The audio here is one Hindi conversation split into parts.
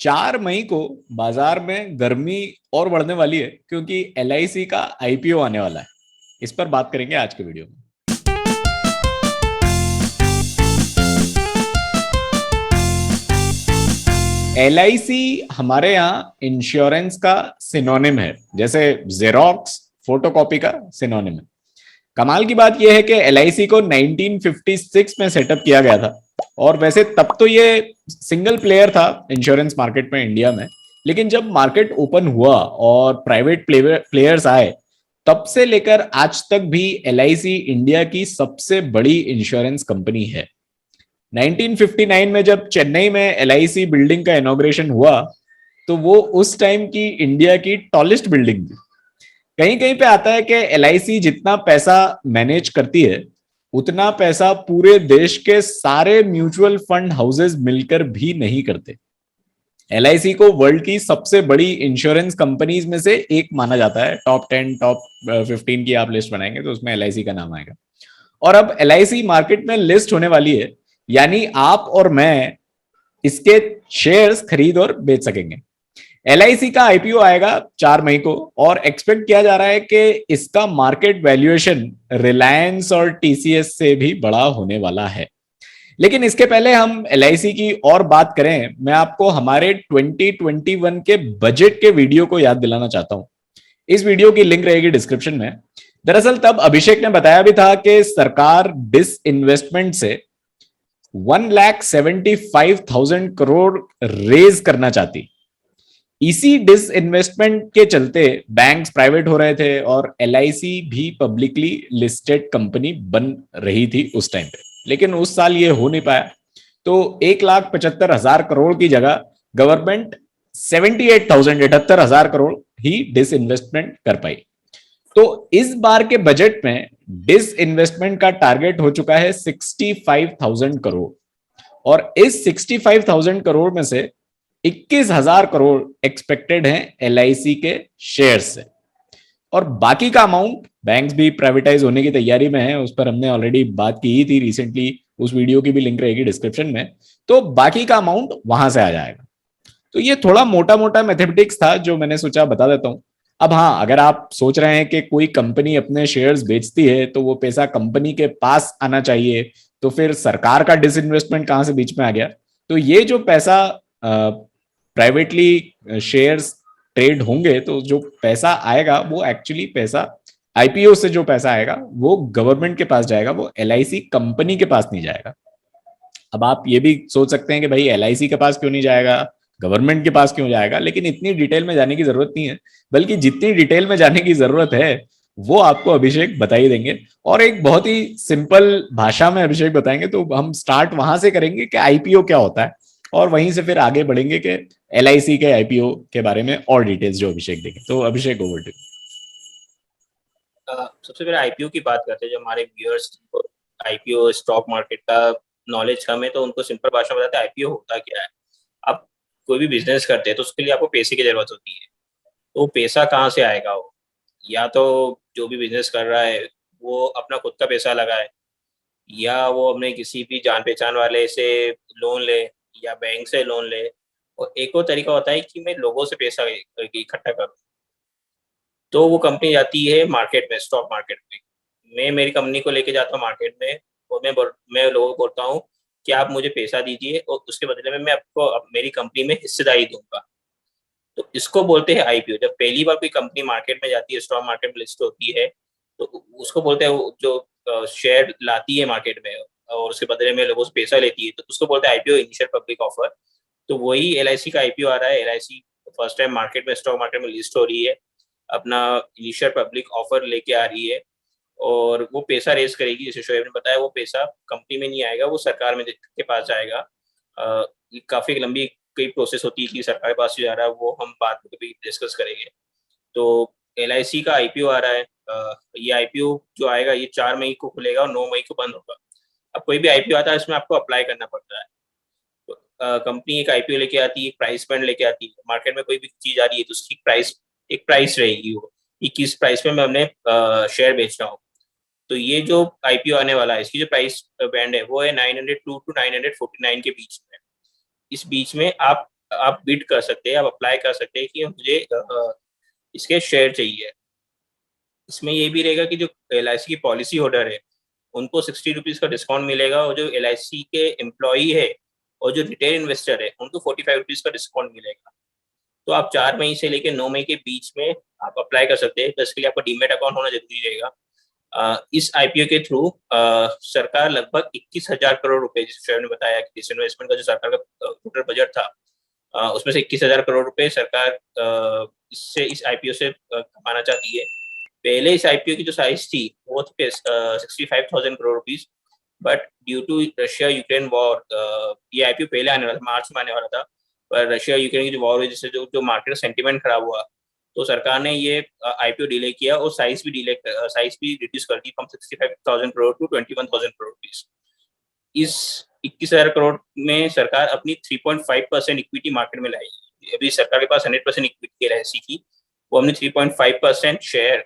4 मई को बाजार में गर्मी और बढ़ने वाली है क्योंकि एलआईसी का आईपीओ आने वाला है। इस पर बात करेंगे आज के वीडियो में। एलआईसी हमारे यहाँ इंश्योरेंस का सिनोनिम है, जैसे जेरोक्स फोटोकॉपी का सिनोनिम है। कमाल की बात यह है कि एलआईसी को 1956 में सेटअप किया गया था और वैसे तब तो ये सिंगल प्लेयर था इंश्योरेंस मार्केट में इंडिया में। लेकिन जब मार्केट ओपन हुआ और प्राइवेट प्लेयर्स आए, तब से लेकर आज तक भी एलआईसी इंडिया की सबसे बड़ी इंश्योरेंस कंपनी है। 1959 में जब चेन्नई में एलआईसी बिल्डिंग का इनॉग्रेशन हुआ, तो वो उस टाइम की इंडिया की टॉलेस्ट बिल्डिंग थी। कहीं कहीं पे आता है कि एलआईसी जितना पैसा मैनेज करती है, उतना पैसा पूरे देश के सारे म्यूचुअल फंड हाउसेस मिलकर भी नहीं करते। एलआईसी को वर्ल्ड की सबसे बड़ी इंश्योरेंस कंपनीज में से एक माना जाता है। टॉप 10 टॉप 15 की आप लिस्ट बनाएंगे तो उसमें एलआईसी का नाम आएगा। और अब एलआईसी मार्केट में लिस्ट होने वाली है, यानी आप और मैं इसके शेयर्स खरीद और बेच सकेंगे। एलआईसी का आईपीओ आएगा 4 मई को और एक्सपेक्ट किया जा रहा है कि इसका मार्केट वैल्यूएशन रिलायंस और टीसीएस से भी बड़ा होने वाला है। लेकिन इसके पहले हम एलआईसी की और बात करें, मैं आपको हमारे 2021 के बजट के वीडियो को याद दिलाना चाहता हूं। इस वीडियो की लिंक रहेगी डिस्क्रिप्शन में। दरअसल तब अभिषेक ने बताया भी था कि सरकार डिस इन्वेस्टमेंट से 1,75,000 करोड़ रेज करना चाहती। इसी डिस इन्वेस्टमेंट के चलते बैंक्स प्राइवेट हो रहे थे और एलआईसी भी पब्लिकली लिस्टेड कंपनी बन रही थी उस टाइम पे। लेकिन उस साल ये हो नहीं पाया, तो 1,75,000 करोड़ की जगह गवर्नमेंट 78,000 ही डिस इन्वेस्टमेंट कर पाई। तो इस बार के बजट में डिस इन्वेस्टमेंट का टारगेट हो चुका है 65,000 करोड़। और इस 65,000 करोड़ में से 21,000 करोड़ एक्सपेक्टेड हैं एलआईसी के शेयर से। और बाकी का अमाउंट, बैंक्स भी प्राइवेटाइज होने की तैयारी में है, उस पर हमने ऑलरेडी बात की ही थी रिसेंटली, उस वीडियो की भी लिंक रहेगी डिस्क्रिप्शन में। तो बाकी का अमाउंट वहां से आ जाएगा। तो ये थोड़ा मोटा मोटा मैथमेटिक्स था जो मैंने सोचा बता देता हूं। अब हाँ, अगर आप सोच रहे हैं कि कोई कंपनी अपने शेयर्स बेचती है तो वो पैसा कंपनी के पास आना चाहिए, तो फिर सरकार का डिसइन्वेस्टमेंट कहां से बीच में आ गया। तो ये जो पैसा प्राइवेटली शेयर्स ट्रेड होंगे, तो जो पैसा आएगा वो एक्चुअली पैसा आईपीओ से जो पैसा आएगा वो गवर्नमेंट के पास जाएगा, वो एलआईसी कंपनी के पास नहीं जाएगा। अब आप ये भी सोच सकते हैं कि भाई एलआईसी के पास क्यों नहीं जाएगा, गवर्नमेंट के पास क्यों जाएगा। लेकिन इतनी डिटेल में जाने की जरूरत नहीं है, बल्कि जितनी डिटेल में जाने की जरूरत है वो आपको अभिषेक बता ही देंगे। और एक बहुत ही सिंपल भाषा में अभिषेक बताएंगे। तो हम स्टार्ट वहां से करेंगे कि आईपीओ क्या होता है, और वहीं से फिर आगे बढ़ेंगे कि एलआईसी के आईपीओ के बारे में और डिटेल्स जो अभिषेक देंगे। तो अभिषेक, ओवर टू। सबसे पहले आईपीओ की बात करते हैं। जो हमारे व्यूअर्स को आईपीओ स्टॉक मार्केट का नॉलेज कम है, तो उनको सिंपल भाषा में बताते हैं आईपीओ होता क्या है। आप कोई भी बिजनेस करते हैं तो उसके लिए आपको पैसे की जरूरत होती है। तो पैसा कहाँ से आएगा? वो या तो जो भी बिजनेस कर रहा है वो अपना खुद का पैसा लगाए, या वो अपने किसी भी जान पहचान वाले से लोन ले, या बैंक से लोन ले। और एक और तरीका होता है कि मैं लोगों से पैसा इकट्ठा करूँ। तो वो कंपनी जाती है मार्केट में, स्टॉक मार्केट में। मैं मेरी कंपनी को लेके जाता हूँ मार्केट में, और मैं लोगों को बोलता हूँ कि आप मुझे पैसा दीजिए और उसके बदले में मैं आपको मेरी कंपनी में हिस्सेदारी दूंगा। तो इसको बोलते हैं आईपीओ। जब पहली बार कोई कंपनी मार्केट में जाती है, स्टॉक मार्केट में लिस्ट होती है, तो उसको बोलते हैं जो शेयर लाती है मार्केट में और उसके बदले में लोगों से पैसा लेती है, तो उसको बोलते हैं आईपीओ, इनिशियल पब्लिक ऑफर। तो वही एलआईसी का आईपीओ आ रहा है। एलआईसी फर्स्ट टाइम मार्केट में, स्टॉक मार्केट में लिस्ट हो रही है, अपना इनिशियल पब्लिक ऑफर लेके आ रही है। और वो पैसा रेज करेगी, जैसे शोएब ने बताया। वो पैसा कंपनी में नहीं आएगा, वो सरकार में के पास जाएगा। ये काफी लंबी कई प्रोसेस होती है कि सरकार के पास जा रहा है, वो हम बाद में कभी डिस्कस करेंगे। तो एलआईसी का आईपीओ आ रहा है। ये आईपीओ जो आएगा ये 4 मई को खुलेगा और 9 मई को बंद होगा। अब कोई भी आईपीओ आता है इसमें आपको अप्लाई करना पड़ता है। तो कंपनी एक आईपीओ लेके आती है, एक प्राइस बैंड लेके आती है। मार्केट में कोई भी चीज आ रही है तो उसकी प्राइस, एक प्राइस रहेगी वो कि किस प्राइस में मैं अपने शेयर बेच रहा हूँ। तो ये जो आईपीओ आने वाला है, इसकी जो प्राइस बैंड है वो है 902 to 949 के बीच में। इस बीच में आप आप बिड कर सकते हैं, आप अप्लाई कर सकते हैं कि मुझे इसके शेयर चाहिए। इसमें ये भी रहेगा कि जो LIC की पॉलिसी होल्डर है उनको 60 रुपीज़ का डिस्काउंट मिलेगा, और जो LIC के एम्प्लॉई है और जो रिटेल इन्वेस्टर है उनको 45 रुपीज़ का डिस्काउंट मिलेगा। तो आप 4 मई से लेकर 9 मई के बीच में आप अप्लाई कर सकते हैं। तो इसके लिए आपका डीमेट अकाउंट होना जरूरी रहेगा। इस IPO के थ्रू सरकार लगभग 21,000 करोड़ रुपए, जिस शेयर ने बताया कि डिसइन्वेस्टमेंट का जो सरकार का टोटल बजट था, उसमें से 21,000 करोड़ रुपए सरकार इससे इस IPO से कमाना चाहती है। पहले इस IPO की जो साइज थी वो थी 65,000 crore rupees, but due to Russia Ukraine war ये IPO पहले आने वाला था, मार्च में आने वाला था, पर रशिया यूक्रेन की जो वॉर हुई जिससे जो मार्केट सेंटीमेंट खराब हुआ, तो सरकार ने ये IPO डिले किया और साइज भी रिड्यूस कर दी from 65,000 crore to 21,000 crore rupees. इस 21,000 करोड़ में सरकार अपनी 3.5% इक्विटी मार्केट में लाएगी। अभी सरकार के पास 100% इक्विटी LIC की, वो अपनी 3.5% शेयर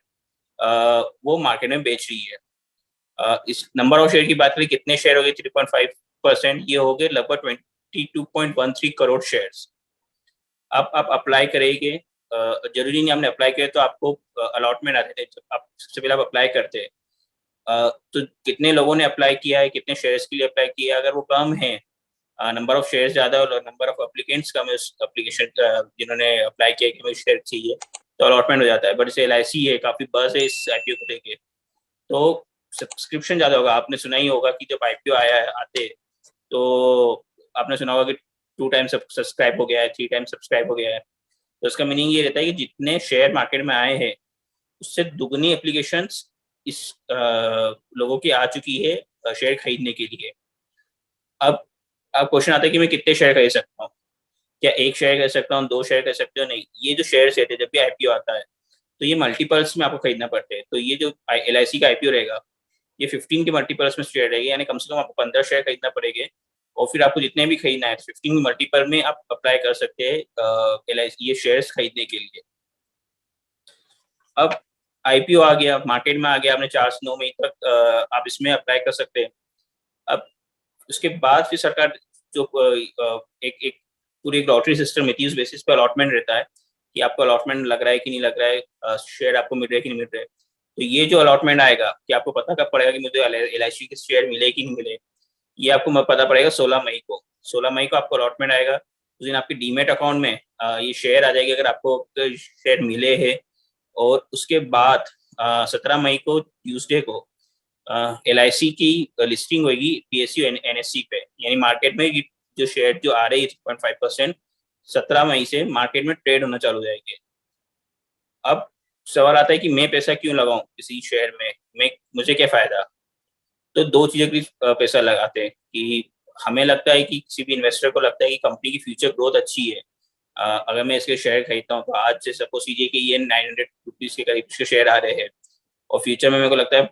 वो मार्केट में बेच रही है। इस नंबर ऑफ शेयर की बात करें, कितने शेयर हो गए 3.5%, ये हो गए लगभग 22.13 करोड़ शेयर्स। अब आप अप्लाई करेंगे, जरूरी नहीं आपने अप्लाई किया तो आपको अलॉटमेंट आते हैं। आप सबसे पहले आप अप्लाई करते हैं, तो कितने लोगों ने अप्लाई किया है, कितने शेयर्स के लिए अप्लाई किया है, अगर वो कम है, नंबर ऑफ शेयर्स ज्यादा और नंबर ऑफ एप्लीकेंट्स कम है उस एप्लीकेशन जिन्होंने अप्लाई किया कि मुझे शेयर चाहिए, तो अलॉटमेंट हो जाता है। बट जैसे LIC है, काफी बस है इस IPO को लेके, तो सब्सक्रिप्शन ज्यादा होगा। आपने सुना ही होगा कि जब IPO आया है आते, तो आपने सुना होगा कि 2 टाइम सब्सक्राइब हो गया है, 3 टाइम सब्सक्राइब हो गया है। तो इसका मीनिंग ये रहता है कि जितने शेयर मार्केट में आए हैं उससे दुगनी एप्लीकेशंस इस लोगों की आ चुकी है शेयर खरीदने के लिए। अब क्वेश्चन आता है कि मैं कितने शेयर खरीद सकता हूँ, क्या 1 शेयर खरीद सकता हूँ, 2 शेयर खरीद सकते हो? नहीं, ये जो शेयर रहते हैं जब भी IPO आता है तो ये मल्टीपल्स में आपको खरीदना पड़ते हैं। तो ये जो LIC का IPO रहेगा ये 15 के मल्टीपल्स में शेयर रहेगी, यानी कम से कम आपको 15 शेयर खरीदना पड़ेगा, और फिर आपको जितने भी खरीदना है 15 मल्टीपल में आप अप्लाई कर सकते हैं LIC ये शेयर्स खरीदने के लिए। अब IPO आ गया, मार्केट में आ गया, आपने 4 से 9 मई तक आप इसमें अप्लाई कर सकते हैं। अब उसके बाद फिर सरकार जो एक एक पूरी एक लॉटरी सिस्टम रहती है, उस बेसिस पे अलॉटमेंट रहता है कि आपको अलॉटमेंट लग रहा है कि नहीं लग रहा है, शेयर आपको मिल रहे हैं कि नहीं मिल रहे। तो ये जो अलॉटमेंट आएगा कि आपको पता कब पड़ेगा कि मुझे LIC के शेयर मिले कि नहीं मिले, ये आपको पता पड़ेगा 16 मई को। 16 मई को आपको अलॉटमेंट आएगा, उस दिन आपके डीमेट अकाउंट में ये शेयर आ जाएगी अगर आपको शेयर मिले हैं। और उसके बाद 17 मई को ट्यूसडे को LIC की लिस्टिंग होगी PSU NSE पे, यानी मार्केट में जो शेयर जो आ रही है 3.5%, 17 मई से मार्केट में ट्रेड होना चालू हो जाएंगे। अब सवाल आता है कि मैं पैसा क्यों लगाऊं किसी शेयर में, मुझे क्या फायदा? तो 2 चीजों के लिए पैसा लगाते हैं कि हमें लगता है कि किसी भी इन्वेस्टर को लगता है कि कंपनी की फ्यूचर ग्रोथ अच्छी है। अगर मैं इसके शेयर खरीदता हूँ तो आज से सपोज कीजिए कि ये 900 रुपीज के करीब इसके शेयर आ रहे हैं, और फ्यूचर में मेरे को लगता है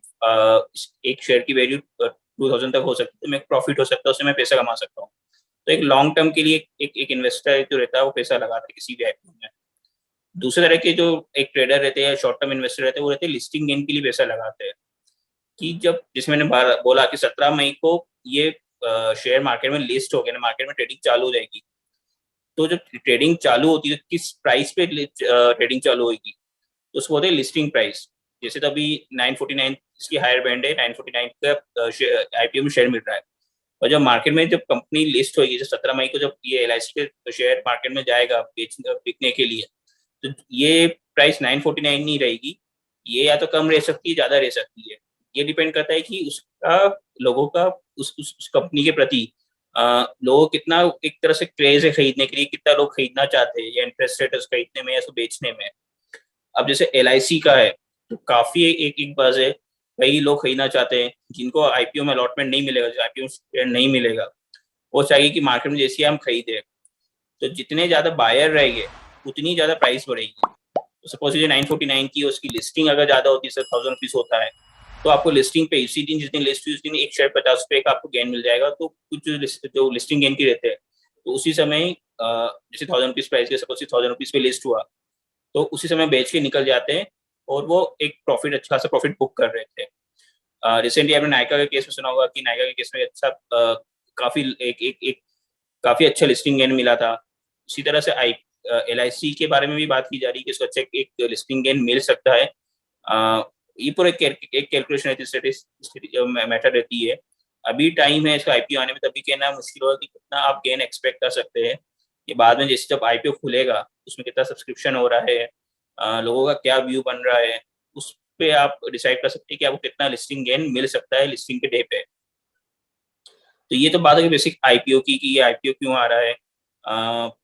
एक शेयर की वैल्यू 2000 तक हो सकती है, तो मेरे प्रॉफिट हो सकता है, उससे मैं पैसा कमा सकता हूँ। तो एक लॉन्ग टर्म के लिए एक इन्वेस्टर जो रहता है वो पैसा लगाता है किसी भी IPO में। दूसरे तरह के जो एक ट्रेडर रहते हैं, शॉर्ट टर्म इन्वेस्टर रहते हैं, वो रहते हैं लिस्टिंग गेन के लिए पैसा लगाते हैं। कि जब जिसमें मैंने बोला कि 17 मई को ये शेयर मार्केट में लिस्ट हो गया ना, मार्केट में ट्रेडिंग चालू हो जाएगी। तो जब ट्रेडिंग चालू होती है, किस प्राइस पे ट्रेडिंग चालू होगी, तो उसको बोलते हैं लिस्टिंग प्राइस। जैसे तो अभी 949 इसकी हायर बैंड है, 949 का IPO में शेयर मिल रहा है। और जब मार्केट में जब कंपनी लिस्ट होगी, जैसे 17 मई को जब ये LIC के शेयर मार्केट में जाएगा बिकने के लिए, तो ये प्राइस 949 नहीं रहेगी, ये या तो कम रह सकती है, ज्यादा रह सकती है। ये डिपेंड करता है कि उसका लोगों का उस कंपनी के प्रति लोगों कितना एक तरह से क्रेज है खरीदने के लिए, कितना लोग खरीदना चाहते हैं या इंटरेस्टेड है उस खरीदने में या उसको बेचने में। अब जैसे LIC का है तो काफी एक बज़ है, कई लोग खरीदना चाहते हैं जिनको IPO में अलॉटमेंट नहीं मिलेगा, जो IPO में नहीं मिलेगा, वो चाहिए कि मार्केट में जैसे हम खरीदे। तो जितने ज्यादा बायर रहेंगे उतनी ज्यादा प्राइस बढ़ेगी। तो सपोज ये 949 की उसकी लिस्टिंग अगर ज्यादा होती है, 1000 रुपीज होता है, तो आपको लिस्टिंग पे इसी दिन जिस दिन लिस्ट हुई उस दिन एक शेयर 50 रुपए का आपको गेन मिल जाएगा। तो कुछ जो लिस्टिंग गेन की रहते हैं, तो उसी समय जैसे 1000 रुपीज प्राइस के सपोज 1000 रुपीज पे लिस्ट हुआ, तो उसी समय बेच के निकल जाते हैं, और वो एक प्रॉफिट, अच्छा खासा प्रॉफिट बुक कर रहे थे। रिसेंटली आपने नायका के केस में सुना होगा कि नायका के केस में अच्छा काफी एक एक एक काफी अच्छा लिस्टिंग गेन मिला था। उसी तरह से LIC के बारे में भी बात की जा रही है कि इसको अच्छा एक लिस्टिंग गेन मिल सकता है। ये पूरा एक कैलकुलेशन रहती है, मैटर रहती है। अभी टाइम है इसका IPO आने में, तभी कहना मुश्किल होगा कि कितना आप गेन एक्सपेक्ट कर सकते हैं। ये बाद में जैसे जब IPO खुलेगा उसमें कितना सब्सक्रिप्शन हो रहा है, लोगों का क्या व्यू बन रहा है, उस पे आप डिसाइड कर सकते हैं कि आपको कितना लिस्टिंग गेन मिल सकता है लिस्टिंग के डे पे। तो ये तो बात है बेसिक IPO की कि ये IPO क्यों आ रहा है,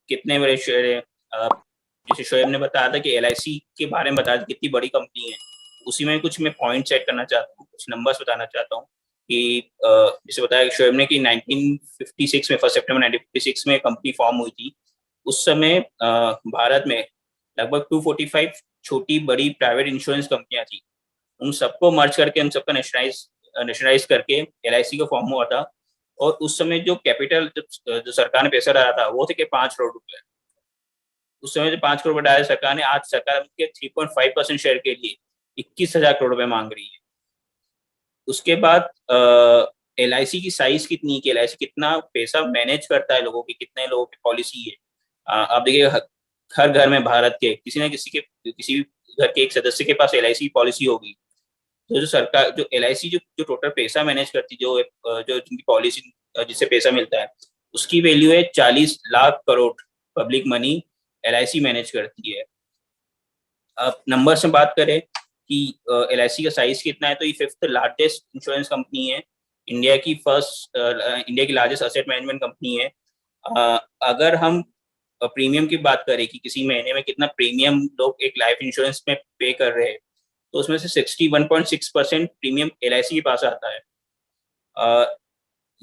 कितने बड़े शेयर है। जैसे शोएब ने बताया था कि LIC के बारे में बताया कितनी बड़ी कंपनी है, उसी में कुछ मैं पॉइंट सेट करना चाहता हूँ, कुछ नंबर्स बताना चाहता हूँ कि जैसे बताया शोएब ने कि 1956 में 1 सितंबर 1956 में कंपनी फॉर्म हुई थी। उस समय भारत में लगभग 245 छोटी बड़ी प्राइवेट इंश्योरेंस कंपनियां थी। उन सबको मर्ज करके उन सबका नेशनलाइज करके LIC को फॉर्म हुआ था। और उस समय जो कैपिटल जो सरकार ने पैसा डाला था वो थे कि 5 करोड़ रुपए। उस समय जो 5 करोड़ डाले सरकार ने, आज सरकार के 3.5% शेयर के लिए 21,000 करोड़ रुपए मांग रही है। उसके बाद LIC की साइज कितनी है कि LIC कितना पैसा मैनेज करता है, लोगों की कितने लोगों की पॉलिसी है। आप देखिए हर घर में भारत के किसी न किसी के किसी भी घर के एक सदस्य के पास LIC की पॉलिसी होगी। तो जो सरकार जो LIC जो टोटल पैसा मैनेज करती जो जिनकी पॉलिसी जिससे पैसा मिलता है उसकी वैल्यू है 40 lakh crore public money LIC manage करती है। अब नंबर से बात करें कि LIC का साइज कितना है, तो ये 5th लार्जेस्ट इंश्योरेंस कंपनी है, इंडिया की लार्जेस्ट असेट मैनेजमेंट कंपनी है। अगर हम प्रीमियम की बात करें कि किसी महीने में कितना प्रीमियम लोग एक लाइफ इंश्योरेंस में पे कर रहे हैं, तो उसमें से 61.6% प्रीमियम LIC के पास आता है।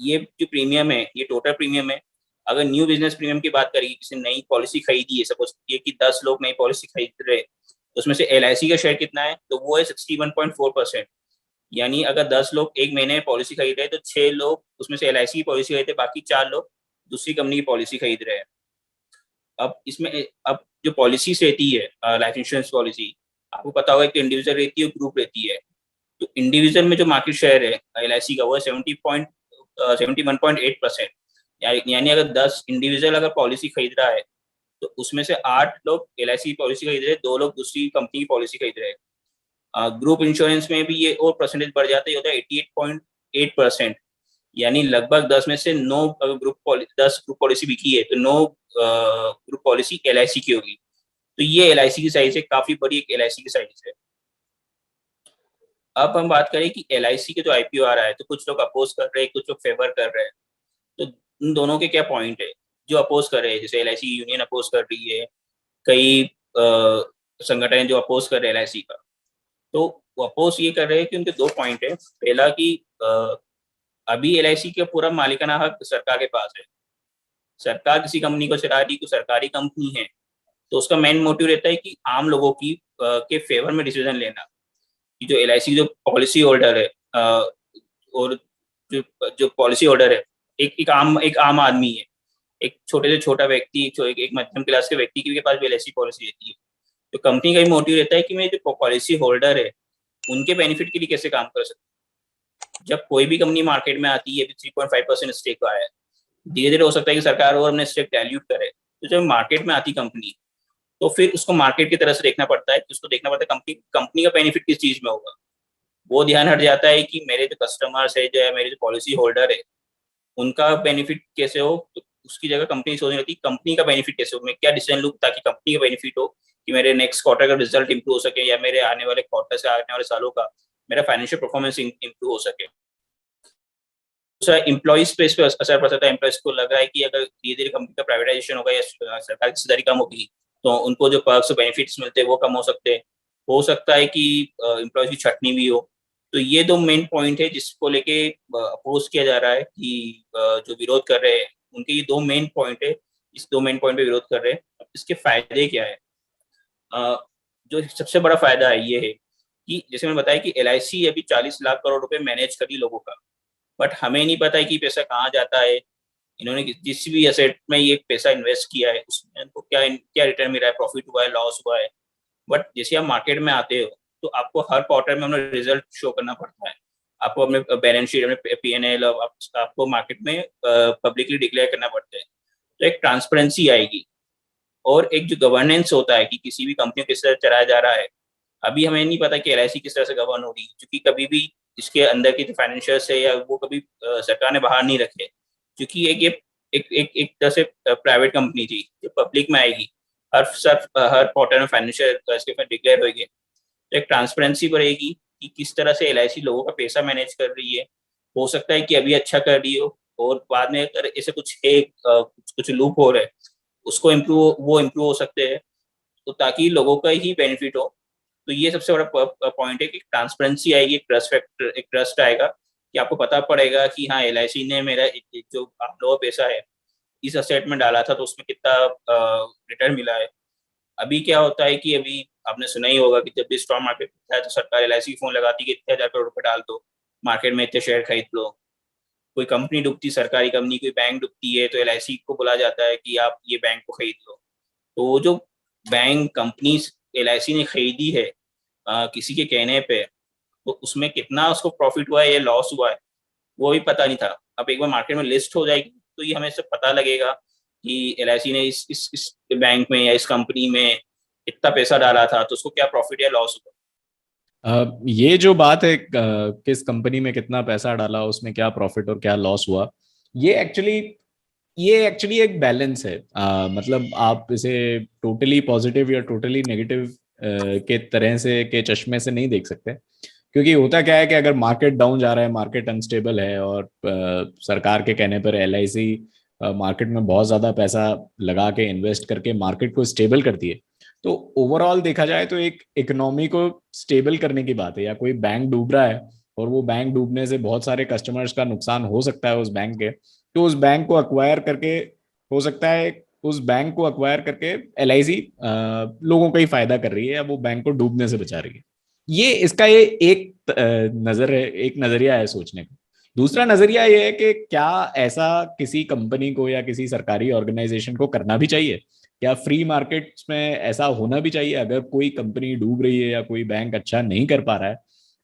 ये जो प्रीमियम है ये टोटल प्रीमियम है। अगर न्यू बिजनेस प्रीमियम की बात करें, किसी नई पॉलिसी खरीदी है, सपोज ये कि 10 लोग नई पॉलिसी खरीद रहे हैं, तो उसमें से LIC का शेयर कितना है, तो वो है 61.4%। यानी अगर 10 लोग एक महीने में पॉलिसी खरीद रहे हैं तो 6 लोग उसमें से LIC की पॉलिसी खरीदते, बाकी 4 लोग दूसरी कंपनी की पॉलिसी खरीद रहे हैं। अब जो पॉलिसीज रहती है लाइफ इंश्योरेंस पॉलिसी, आपको पता होगा कि इंडिविजुअल रहती है, ग्रुप रहती है। तो इंडिविजुअल में जो मार्केट शेयर है LIC का वो है 71.8%। यानी अगर 10 इंडिविजुअल अगर पॉलिसी खरीद रहा है तो उसमें से 8 लोग LIC की पॉलिसी खरीद रहे हैं, 2 लोग दूसरी कंपनी की पॉलिसी खरीद रहे हैं। ग्रुप इंश्योरेंस में भी ये और परसेंटेज बढ़ जाता है, ये होता है 88.8%। यानी लगभग 10 में से 9 अगर 10 ग्रुप पॉलिसी बिकी है तो 9 ग्रुप पॉलिसी LIC की होगी। तो ये LIC की साइज है, काफी बड़ी एक LIC की साइज है। अब हम बात करें कि LIC के जो IPO आ रहा है, तो कुछ लोग अपोज कर रहे हैं, कुछ लोग फेवर कर रहे हैं। तो इन दोनों के क्या पॉइंट है। जो अपोज कर रहे हैं, जैसे LIC यूनियन अपोज कर रही है, कई संगठन जो अपोज कर रहे हैं LIC का, तो वो अपोज ये कर रहे हैं कि उनके 2 पॉइंट है। पहला कि अभी LIC का पूरा मालिकाना हक सरकार के पास है। सरकार किसी कंपनी को चला रही, तो सरकारी कंपनी है, तो उसका मेन मोटिव रहता है कि आम लोगों की के फेवर में डिसीजन लेना। कि जो LIC जो पॉलिसी होल्डर है और जो पॉलिसी होल्डर है एक आम आदमी है, एक छोटे से छोटा व्यक्ति, एक मध्यम क्लास के व्यक्ति के पास भी LIC पॉलिसी रहती है। तो कंपनी का ही मोटिव रहता है कि मैं जो पॉलिसी होल्डर है उनके बेनिफिट के लिए कैसे काम कर सकता हूँ। जब कोई भी कंपनी मार्केट में आती है, 3.5% स्टेक आया है, धीरे धीरे हो सकता है कि सरकार और अपने स्टेक डाइल्यूट करे। तो जब मार्केट में आती कंपनी, तो फिर उसको मार्केट की तरह से देखना पड़ता है, उसको देखना पड़ता है कंपनी का बेनिफिट किस चीज में होगा। वो ध्यान हट जाता है कि मेरे जो कस्टमर्स है, जो मेरे जो पॉलिसी होल्डर है, उनका बेनिफिट कैसे हो। तो उसकी जगह कंपनी सोचने लगती है कंपनी का बेनिफिट कैसे हो, मैं क्या डिसीजन लूँ ताकि कंपनी का बेनिफिट हो, कि मेरे नेक्स्ट क्वार्टर का रिजल्ट इंप्रूव हो सके, या मेरे आने वाले क्वार्टर से आने वाले सालों का मेरा फाइनेंशियल परफॉर्मेंस इंप्रूव हो सके। दूसरा, एम्प्लॉइज पे इस पर असर पड़ सकता है। एम्प्लॉइज को लग रहा है कि अगर धीरे धीरे कंपनी का प्राइवेटाइजेशन होगा या सरकार की हिस्सेदारी कम होगी, तो उनको जो पर्क्स बेनिफिट्स मिलते हैं वो कम हो सकते हैं। हो सकता है कि एम्प्लॉइज की छटनी भी हो। तो ये 2 मेन पॉइंट है जिसको लेके अपोज किया जा रहा है कि जो विरोध कर रहे हैं उनके ये 2 मेन पॉइंट है। इस 2 मेन पॉइंट पे विरोध कर रहे हैं। इसके फायदे क्या है। जो सबसे बड़ा फायदा है ये है कि जैसे मैंने बताया कि LIC अभी 40 लाख करोड़ रुपए मैनेज करी लोगों का, बट हमें नहीं पता है कि पैसा कहाँ जाता है। इन्होंने जिस भी एसेट में ये पैसा इन्वेस्ट किया है उसमें इनको क्या क्या रिटर्न मिला है, प्रॉफिट हुआ है, लॉस हुआ है। बट जैसे आप मार्केट में आते हो तो आपको हर क्वार्टर में अपना रिजल्ट शो करना पड़ता है। आपको अपने बैलेंस शीट, अपने P&L आपको मार्केट में पब्लिकली डिक्लेयर करना पड़ता है। तो एक ट्रांसपेरेंसी आएगी। और एक जो गवर्नेंस होता है कि किसी भी कंपनी को किस तरह चलाया जा रहा है, अभी हमें नहीं पता कि एलआईसी किस तरह से गवर्न हो रही है, क्योंकि कभी भी इसके अंदर के जो फाइनेंशियल्स है या वो कभी सरकार ने बाहर नहीं रखे, क्योंकि एक ये एक तरह से प्राइवेट कंपनी थी जो पब्लिक में आएगी। हर क्वार्टर में फाइनेंशियल इसके डिक्लेयर होगी, तो एक ट्रांसपेरेंसी बढ़ेगी कि किस तरह से एलआईसी लोगों का पैसा मैनेज कर रही है। हो सकता है कि अभी अच्छा कर रही हो और बाद में अगर ऐसे कुछ है कुछ लूप हो रहे उसको इम्प्रूव हो सकते हैं, तो ताकि लोगों का ही बेनिफिट हो। तो ये सबसे बड़ा पॉइंट है कि ट्रांसपेरेंसी आएगी, एक ट्रस्ट फैक्टर, एक ट्रस्ट आएगा कि आपको पता पड़ेगा कि हाँ एलआईसी ने मेरा जो आप लोगों का पैसा है इस असेट में डाला था तो उसमें कितना रिटर्न मिला है। अभी क्या होता है कि अभी आपने सुना ही होगा कि जब भी स्टॉक मार्केट है तो सरकार एलआईसी फोन लगाती है कि इतने 1,000 करोड़ रुपए डाल दो, मार्केट में इतने शेयर खरीद लो। कोई कंपनी डूबती, सरकारी कंपनी, कोई बैंक डूबती है तो एलआईसी को बोला जाता है कि आप ये बैंक को खरीद लो। तो वो जो बैंक कंपनी एलआईसी ने खरीदी है किसी के कहने पे, तो उसमें कितना उसको प्रॉफिट हुआ है या लॉस हुआ है वो भी पता नहीं था। अब एक बार मार्केट में लिस्ट हो जाएगी तो ये हमें सब पता लगेगा कि एलआईसी ने इस बैंक में या इस कंपनी में इतना पैसा डाला था तो उसको क्या प्रॉफिट या लॉस हुआ। ये जो बात है किस कंपनी में कितना पैसा डाला, उसमें क्या प्रॉफिट और क्या लॉस हुआ, ये एक्चुअली ये एक्चुअली एक बैलेंस है। मतलब आप इसे टोटली पॉजिटिव या टोटली नेगेटिव के तरह से के चश्मे से नहीं देख सकते। क्योंकि होता क्या है कि अगर मार्केट डाउन जा रहा है, मार्केट अनस्टेबल है और सरकार के कहने पर एलआईसी मार्केट में बहुत ज्यादा पैसा लगा के इन्वेस्ट करके मार्केट को स्टेबल करती है, तो ओवरऑल देखा जाए तो एक इकोनॉमी को स्टेबल करने की बात है। या कोई बैंक डूब रहा है और वो बैंक डूबने से बहुत सारे कस्टमर्स का नुकसान हो सकता है उस बैंक के, तो उस बैंक को अक्वायर करके हो सकता है उस बैंक को अक्वायर करके एलआईसी लोगों का ही फायदा कर रही है या वो बैंक को डूबने से बचा रही है। ये इसका ये एक नजर है, एक नजरिया है सोचने का। दूसरा नजरिया ये है कि क्या ऐसा किसी कंपनी को या किसी सरकारी ऑर्गेनाइजेशन को करना भी चाहिए? क्या फ्री मार्केट्स में ऐसा होना भी चाहिए? अगर कोई कंपनी डूब रही है या कोई बैंक अच्छा नहीं कर पा रहा है,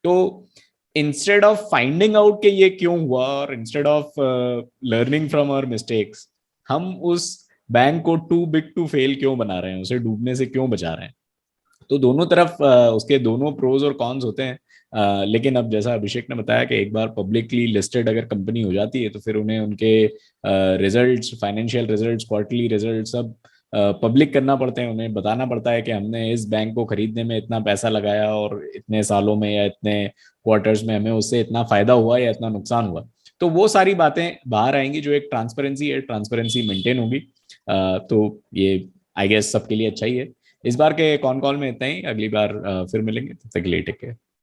तो इंस्टेड ऑफ फाइंडिंग आउट कि ये क्यों हुआ और instead of learning from our mistakes, हम उस बैंक को टू बिग टू फेल क्यों बना रहे हैं, उसे डूबने से क्यों बचा रहे हैं? तो दोनों तरफ उसके दोनों प्रोज और कॉन्स होते हैं। लेकिन अब जैसा अभिषेक ने बताया कि एक बार पब्लिकली लिस्टेड अगर कंपनी हो जाती है तो फिर उन्हें उनके results, financial results, quarterly result सब पब्लिक करना पड़ते हैं। उन्हें बताना पड़ता है कि हमने इस बैंक को खरीदने में इतना पैसा लगाया और इतने सालों में या इतने क्वार्टर्स में हमें उससे इतना फायदा हुआ या इतना नुकसान हुआ। तो वो सारी बातें बाहर आएंगी, जो एक ट्रांसपेरेंसी है, ट्रांसपेरेंसी मेंटेन होगी। तो ये आई गेस सबके लिए अच्छा ही है। इस बार के कॉन कॉल में इतना ही। अगली बार फिर मिलेंगे, तब तक के लिए टेक केयर।